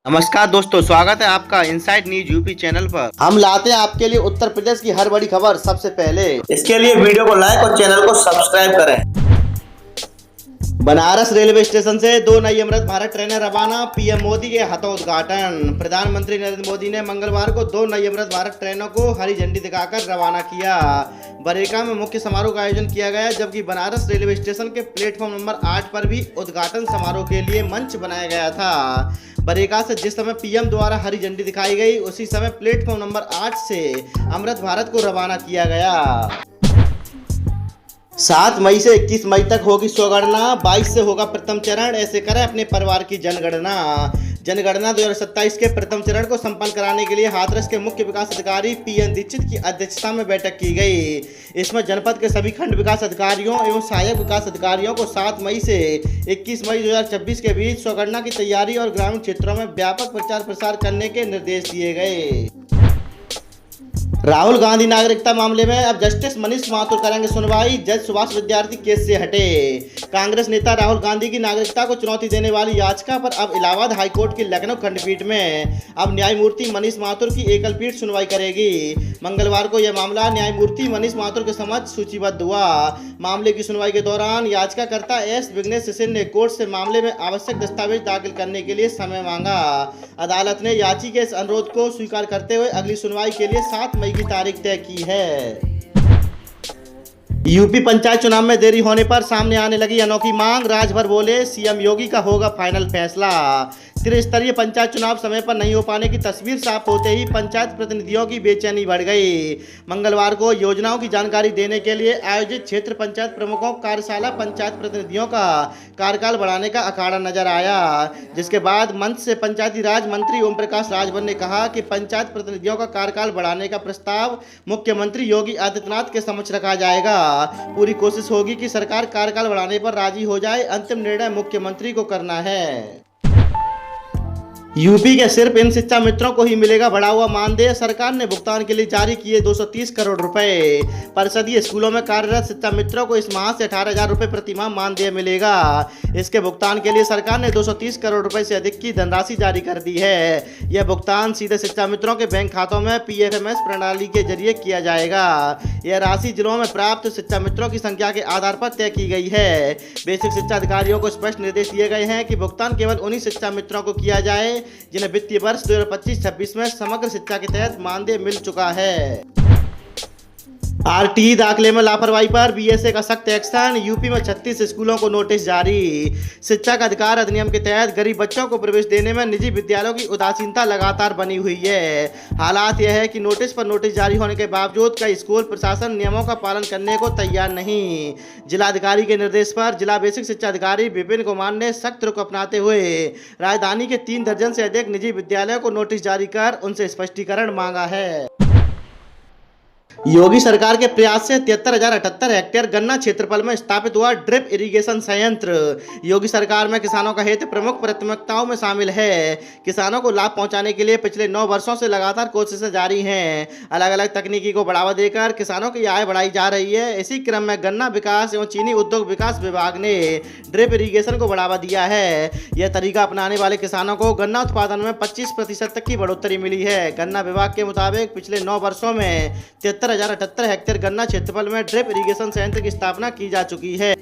नमस्कार दोस्तों, स्वागत है आपका इनसाइड न्यूज यूपी चैनल पर। हम लाते हैं आपके लिए उत्तर प्रदेश की हर बड़ी खबर सबसे पहले। इसके लिए वीडियो को लाइक और चैनल को सब्सक्राइब करें। बनारस रेलवे स्टेशन से 2 नई अमृत भारत ट्रेनें रवाना, पीएम मोदी के हाथों उद्घाटन। प्रधानमंत्री नरेंद्र मोदी ने मंगलवार को 2 नई अमृत भारत ट्रेनों को हरी झंडी दिखाकर रवाना किया। बरेका में मुख्य समारोह का आयोजन किया गया, जबकि बनारस रेलवे स्टेशन के प्लेटफॉर्म नंबर 8 पर भी उद्घाटन समारोह के लिए मंच बनाया गया था। बरेका से जिस समय पीएम द्वारा हरी झंडी दिखाई गई, उसी समय प्लेटफॉर्म नंबर 8 से अमृत भारत को रवाना किया गया। 7 मई से 21 मई तक होगी स्वगणना, 22 से होगा प्रथम चरण। ऐसे करें अपने परिवार की जनगणना। जनगणना 2027 के प्रथम चरण को संपन्न कराने के लिए हाथरस के मुख्य विकास अधिकारी पीएन दीक्षित की अध्यक्षता में बैठक की गई। इसमें जनपद के सभी खंड विकास अधिकारियों एवं सहायक विकास अधिकारियों को 7 मई से 21 मई 2026 के बीच स्वगणना की तैयारी और ग्रामीण क्षेत्रों में व्यापक प्रचार प्रसार करने के निर्देश दिए गए। राहुल गांधी नागरिकता मामले में अब जस्टिस मनीष माथुर करेंगे सुनवाई, जज सुभाष विद्यार्थी केस से हटे। कांग्रेस नेता राहुल गांधी की नागरिकता को चुनौती देने वाली याचिका पर अब इलाहाबाद हाईकोर्ट की लखनऊ खंडपीठ में अब न्यायमूर्ति मनीष माथुर की एकल पीठ सुनवाई करेगी। मंगलवार को यह मामला न्यायमूर्ति मनीष माथुर के समक्ष सूचीबद्ध हुआ। मामले की सुनवाई के दौरान याचिकाकर्ता एस विघ्नेश सिंह ने कोर्ट से मामले में आवश्यक दस्तावेज दाखिल करने के लिए समय मांगा। अदालत ने याची के इस अनुरोध को स्वीकार करते हुए अगली सुनवाई के लिए 7 मई की तारीख तय की है। यूपी पंचायत चुनाव में देरी होने पर सामने आने लगी अनोखी मांग, राजभर बोले सीएम योगी का होगा फाइनल फैसला। त्रिस्तरीय पंचायत चुनाव समय पर नहीं हो पाने की तस्वीर साफ होते ही पंचायत प्रतिनिधियों की बेचैनी बढ़ गई। मंगलवार को योजनाओं की जानकारी देने के लिए आयोजित क्षेत्र पंचायत प्रमुखों कार्यशाला पंचायत प्रतिनिधियों का कार्यकाल बढ़ाने का अखाड़ा नजर आया, जिसके बाद मंच से पंचायती राज मंत्री ओम प्रकाश राजभर ने कहा कि पंचायत प्रतिनिधियों का कार्यकाल बढ़ाने का प्रस्ताव मुख्यमंत्री योगी आदित्यनाथ के समक्ष रखा जाएगा। पूरी कोशिश होगी कि सरकार कार्यकाल बढ़ाने पर राजी हो जाए, अंतिम निर्णय मुख्यमंत्री को करना है। यूपी के सिर्फ इन शिक्षा मित्रों को ही मिलेगा बढ़ा हुआ मानदेय, सरकार ने भुगतान के लिए जारी किए 230 करोड़ रुपए। परिषदीय स्कूलों में कार्यरत शिक्षा मित्रों को इस माह से 18,000 रुपए प्रति माह मानदेय मिलेगा। इसके भुगतान के लिए सरकार ने 230 करोड़ रुपए से अधिक की धनराशि जारी कर दी है। यह भुगतान सीधे शिक्षा मित्रों के बैंक खातों में पीएफएमएस प्रणाली के जरिए किया जाएगा। यह राशि जिलों में प्राप्त शिक्षा मित्रों की संख्या के आधार पर तय की गई है। बेसिक शिक्षा अधिकारियों को स्पष्ट निर्देश दिए गए हैं कि भुगतान केवल उन्हीं शिक्षा मित्रों को किया जाए जिन्हें वित्तीय वर्ष 2025-26 में समग्र शिक्षा के तहत मानदेय मिल चुका है। आरटीई दाखिले में लापरवाही पर बीएसए का सख्त एक्शन, यूपी में 36 स्कूलों को नोटिस जारी। शिक्षा का अधिकार अधिनियम के तहत गरीब बच्चों को प्रवेश देने में निजी विद्यालयों की उदासीनता लगातार बनी हुई है। हालात यह है कि नोटिस पर नोटिस जारी होने के बावजूद कई स्कूल प्रशासन नियमों का पालन करने को तैयार नहीं। जिलाधिकारी के निर्देश पर जिला बेसिक शिक्षा अधिकारी विपिन कुमार ने सख्त रुख अपनाते हुए राजधानी के 3 दर्जन से अधिक निजी विद्यालयों को नोटिस जारी कर उनसे स्पष्टीकरण मांगा है। योगी सरकार के प्रयास से 73,078 हेक्टेयर गन्ना क्षेत्रफल में स्थापित हुआ ड्रिप इरिगेशन संयंत्र। योगी सरकार में किसानों का हित प्रमुख प्राथमिकताओं में शामिल है। किसानों को लाभ पहुंचाने के लिए पिछले 9 वर्षों से लगातार कोशिशें जारी हैं। अलग अलग तकनीकी को बढ़ावा देकर किसानों की आय बढ़ाई जा रही है। इसी क्रम में गन्ना विकास एवं चीनी उद्योग विकास विभाग ने ड्रिप इरिगेशन को बढ़ावा दिया है। यह तरीका अपनाने वाले किसानों को गन्ना उत्पादन में 25% तक की बढ़ोतरी मिली है। गन्ना विभाग के मुताबिक पिछले 9 वर्षों में 73,078 हेक्टेयर गन्ना क्षेत्रफल में ड्रिप इरिगेशन संयंत्र की स्थापना की जा चुकी है।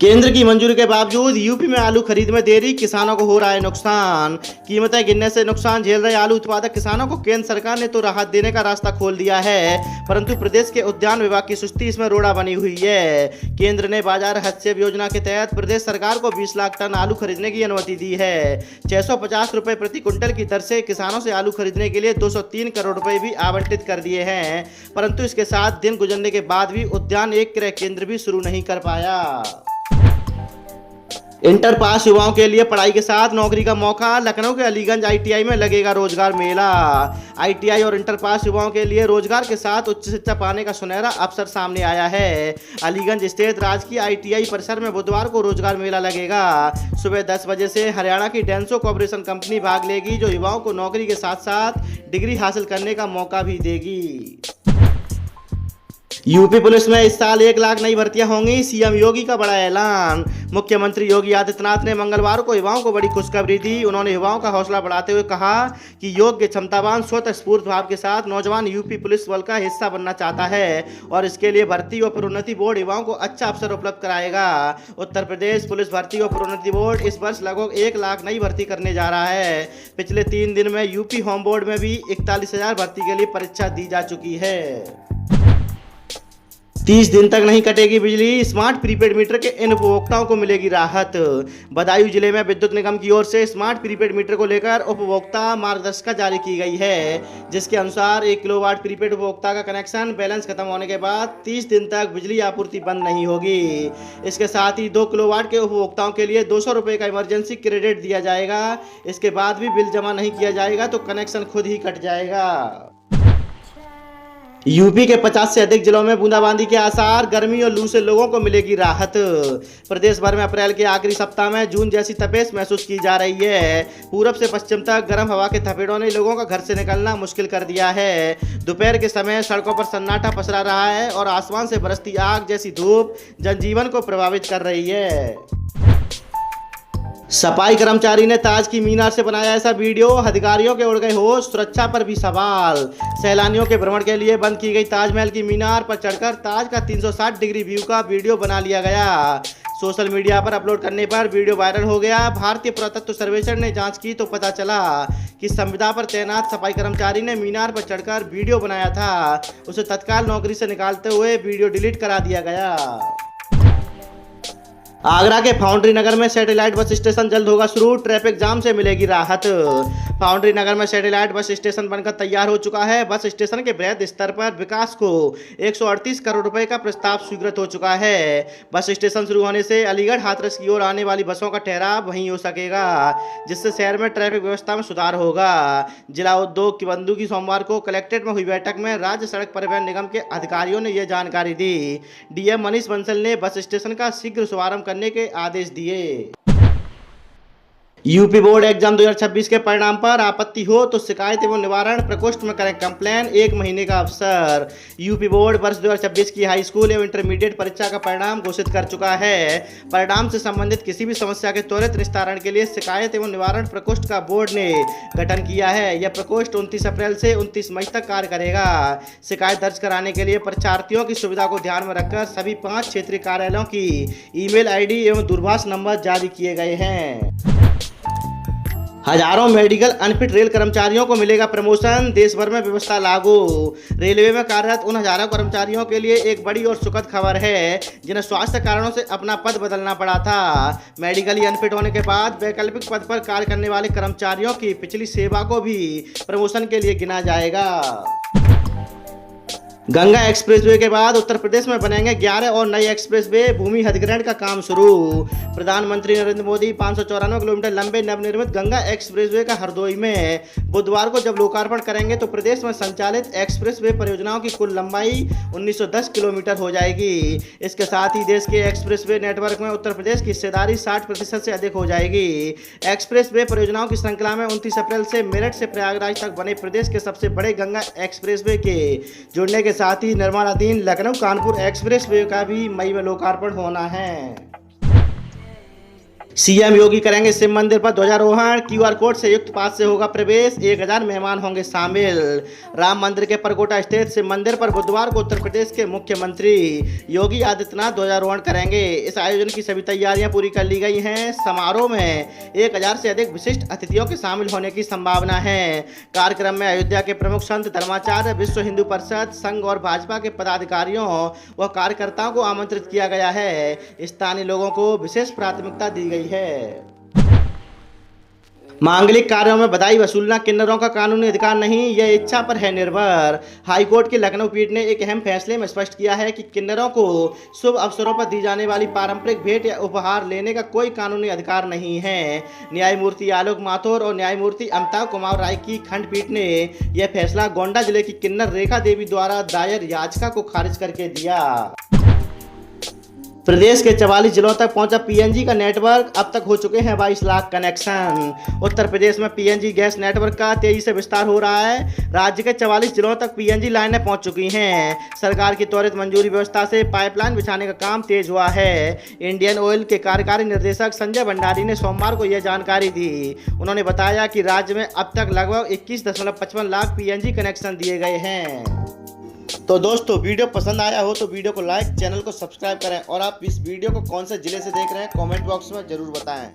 केंद्र की मंजूरी के बावजूद यूपी में आलू खरीद में देरी, किसानों को हो रहा है नुकसान। कीमतें गिरने से नुकसान झेल रहे आलू उत्पादक किसानों को केंद्र सरकार ने तो राहत देने का रास्ता खोल दिया है, परंतु प्रदेश के उद्यान विभाग की सुस्ती इसमें रोड़ा बनी हुई है। केंद्र ने बाजार हस्तक्षेप योजना के तहत प्रदेश सरकार को 20 लाख टन आलू खरीदने की अनुमति दी है। 650 रुपए प्रति क्विंटल की दर से किसानों से आलू खरीदने के लिए 203 करोड़ रुपए भी आवंटित कर दिए हैं, परंतु इसके साथ दिन गुजरने के बाद भी उद्यान एक क्रय केंद्र भी शुरू नहीं कर पाया। इंटर पास युवाओं के लिए पढ़ाई के साथ नौकरी का मौका, लखनऊ के अलीगंज आईटीआई में लगेगा रोजगार मेला। आईटीआई और इंटर पास युवाओं के लिए रोजगार के साथ उच्च शिक्षा पाने का सुनहरा अवसर सामने आया है। अलीगंज स्थित राजकीय आईटीआई परिसर में बुधवार को रोजगार मेला लगेगा। सुबह 10 बजे से हरियाणा की डेंसो कॉर्पोरेशन कंपनी भाग लेगी, जो युवाओं को नौकरी के साथ साथ डिग्री हासिल करने का मौका भी देगी। यूपी पुलिस में इस साल 1 लाख नई भर्तियां होंगी, सीएम योगी का बड़ा ऐलान। मुख्यमंत्री योगी आदित्यनाथ ने मंगलवार को युवाओं को बड़ी खुशखबरी दी। उन्होंने युवाओं का हौसला बढ़ाते हुए कहा कि योग्य, क्षमतावान, स्वतः स्फूर्त भाव के साथ नौजवान यूपी पुलिस बल का हिस्सा बनना चाहता है और इसके लिए भर्ती और प्रोन्नति बोर्ड युवाओं को अच्छा अवसर उपलब्ध कराएगा। उत्तर प्रदेश पुलिस भर्ती और प्रोन्नति बोर्ड इस वर्ष लगभग 1 लाख नई भर्ती करने जा रहा है। पिछले 3 दिन में यूपी होम बोर्ड में भी 41,000 भर्ती के लिए परीक्षा दी जा चुकी है। 30 दिन तक नहीं कटेगी बिजली, स्मार्ट प्रीपेड मीटर के इन उपभोक्ताओं को मिलेगी राहत। बदायूं जिले में विद्युत निगम की ओर से स्मार्ट प्रीपेड मीटर को लेकर उपभोक्ता मार्गदर्शिका जारी की गई है, जिसके अनुसार 1 किलोवाट प्रीपेड उपभोक्ता का कनेक्शन बैलेंस खत्म होने के बाद 30 दिन तक बिजली आपूर्ति बंद नहीं होगी। इसके साथ ही 2 किलोवाट के उपभोक्ताओं के लिए 200 रुपये का इमरजेंसी क्रेडिट दिया जाएगा। इसके बाद भी बिल जमा नहीं किया जाएगा तो कनेक्शन खुद ही कट जाएगा। यूपी के 50 से अधिक जिलों में बूंदाबांदी के आसार, गर्मी और लू से लोगों को मिलेगी राहत। प्रदेश भर में अप्रैल के आखिरी सप्ताह में जून जैसी तपेश महसूस की जा रही है। पूरब से पश्चिम तक गर्म हवा के थपेड़ों ने लोगों का घर से निकलना मुश्किल कर दिया है। दोपहर के समय सड़कों पर सन्नाटा पसरा रहा है और आसमान से बरसती आग जैसी धूप जनजीवन को प्रभावित कर रही है। सफाई कर्मचारी ने ताज की मीनार से बनाया ऐसा वीडियो, अधिकारियों के उड़ गए होश, सुरक्षा पर भी सवाल। सैलानियों के भ्रमण के लिए बंद की गई ताजमहल की मीनार पर चढ़कर ताज का 360 डिग्री व्यू का वीडियो बना लिया गया। सोशल मीडिया पर अपलोड करने पर वीडियो वायरल हो गया। भारतीय पुरातत्व सर्वेक्षण ने जांच की तो पता चला कि संविदा पर तैनात सफाई कर्मचारी ने मीनार पर चढ़कर वीडियो बनाया था। उसे तत्काल नौकरी से निकालते हुए वीडियो डिलीट करा दिया गया। आगरा के फाउंड्री नगर में सैटेलाइट बस स्टेशन जल्द होगा शुरू, ट्रैफिक जाम से मिलेगी राहत। फाउंड्री नगर में सैटेलाइट बस स्टेशन बनकर तैयार हो चुका है। बस स्टेशन के बृहद स्तर पर विकास को 138 करोड़ रुपए का प्रस्ताव स्वीकृत हो चुका है। बस स्टेशन शुरू होने से अलीगढ़ हाथरस की ओर आने वाली बसों का ठहराव वहीं हो सकेगा, जिससे शहर में ट्रैफिक व्यवस्था में सुधार होगा। जिला उद्योग की बंधु की सोमवार को कलेक्ट्रेट में हुई बैठक में राज्य सड़क परिवहन निगम के अधिकारियों ने यह जानकारी दी। डीएम मनीष बंसल ने बस स्टेशन का शीघ्र शुभारंभ करने के आदेश दिए। यूपी बोर्ड एग्जाम 2026 के परिणाम पर आपत्ति हो तो शिकायत एवं निवारण प्रकोष्ठ में करें कंप्लेन, 1 महीने का अवसर। यूपी बोर्ड वर्ष 2026 की हाई स्कूल एवं इंटरमीडिएट परीक्षा का परिणाम घोषित कर चुका है। परिणाम से संबंधित किसी भी समस्या के त्वरित निस्तारण के लिए शिकायत एवं निवारण प्रकोष्ठ का बोर्ड ने गठन किया है। यह प्रकोष्ठ 29 अप्रैल से 29 मई तक कार्य करेगा। शिकायत दर्ज कराने के लिए परीक्षार्थियों की सुविधा को ध्यान में रखकर सभी 5 क्षेत्रीय कार्यालयों की ईमेल आईडी एवं दूरभाष नंबर जारी किए गए हैं। हजारों मेडिकल अनफिट रेल कर्मचारियों को मिलेगा प्रमोशन, देश भर में व्यवस्था लागू। रेलवे में कार्यरत उन हजारों कर्मचारियों के लिए एक बड़ी और सुखद खबर है जिन्हें स्वास्थ्य कारणों से अपना पद बदलना पड़ा था। मेडिकली अनफिट होने के बाद वैकल्पिक पद पर कार्य करने वाले कर्मचारियों की पिछली सेवा को भी प्रमोशन के लिए गिना जाएगा। गंगा एक्सप्रेसवे के बाद उत्तर प्रदेश में बनेंगे 11 और नए एक्सप्रेसवे, भूमि अधिग्रहण का काम शुरू। प्रधानमंत्री नरेंद्र मोदी 594 किलोमीटर लंबे नवनिर्मित गंगा एक्सप्रेसवे का हरदोई में बुधवार को जब लोकार्पण करेंगे तो प्रदेश में संचालित एक्सप्रेसवे परियोजनाओं की कुल लंबाई 1910 किलोमीटर हो जाएगी। इसके साथ ही देश के एक्सप्रेसवे नेटवर्क में उत्तर प्रदेश की हिस्सेदारी 60% से अधिक हो जाएगी। एक्सप्रेसवे परियोजनाओं की श्रृंखला में 29 अप्रैल से मेरठ से प्रयागराज तक बने प्रदेश के सबसे बड़े गंगा एक्सप्रेसवे के जुड़ने के साथ ही निर्माणाधीन लखनऊ कानपुर एक्सप्रेसवे का भी मई में लोकार्पण होना है। सीएम योगी करेंगे शिव मंदिर पर ध्वजारोहण, क्यूआर कोड से युक्त पास से होगा प्रवेश, 1000 मेहमान होंगे शामिल। राम मंदिर के परकोटा स्थित शिव मंदिर पर बुधवार को उत्तर प्रदेश के मुख्यमंत्री योगी आदित्यनाथ ध्वजारोहण करेंगे। इस आयोजन की सभी तैयारियां पूरी कर ली गई हैं। समारोह में 1000 से अधिक विशिष्ट अतिथियों के शामिल होने की संभावना है। कार्यक्रम में अयोध्या के प्रमुख संत धर्माचार्य, विश्व हिंदू परिषद, संघ और भाजपा के पदाधिकारियों व कार्यकर्ताओं को आमंत्रित किया गया है। स्थानीय लोगों को विशेष प्राथमिकता दी गई है। मांगलिक कार्यों में बधाई वसूलना किन्नरों का कानूनी अधिकार नहीं, यह इच्छा पर है निर्भर। हाईकोर्ट की लखनऊ पीठ ने एक अहम फैसले में स्पष्ट किया है कि किन्नरों को शुभ अवसरों पर दी जाने वाली पारंपरिक भेंट या उपहार लेने का कोई कानूनी अधिकार नहीं है। न्यायमूर्ति आलोक माथुर और न्यायमूर्ति अमिताभ कुमार राय की खंडपीठ ने यह फैसला गोंडा जिले की किन्नर रेखा देवी द्वारा दायर याचिका को खारिज करके दिया। प्रदेश के 44 जिलों तक पहुंचा पीएनजी का नेटवर्क। अब तक हो चुके हैं 22 लाख कनेक्शन। उत्तर प्रदेश में पीएनजी गैस नेटवर्क का तेजी से विस्तार हो रहा है। राज्य के 44 जिलों तक पीएनजी लाइनें पहुंच चुकी हैं। सरकार की त्वरित मंजूरी व्यवस्था से पाइपलाइन बिछाने का काम तेज हुआ है। इंडियन ऑयल के कार्यकारी निर्देशक संजय भंडारी ने सोमवार को यह जानकारी दी। उन्होंने बताया कि राज्य में अब तक लगभग 21.55 लाख पीएनजी कनेक्शन दिए गए हैं। तो दोस्तों, वीडियो पसंद आया हो तो वीडियो को लाइक, चैनल को सब्सक्राइब करें और आप इस वीडियो को कौन से जिले से देख रहे हैं कमेंट बॉक्स में जरूर बताएं।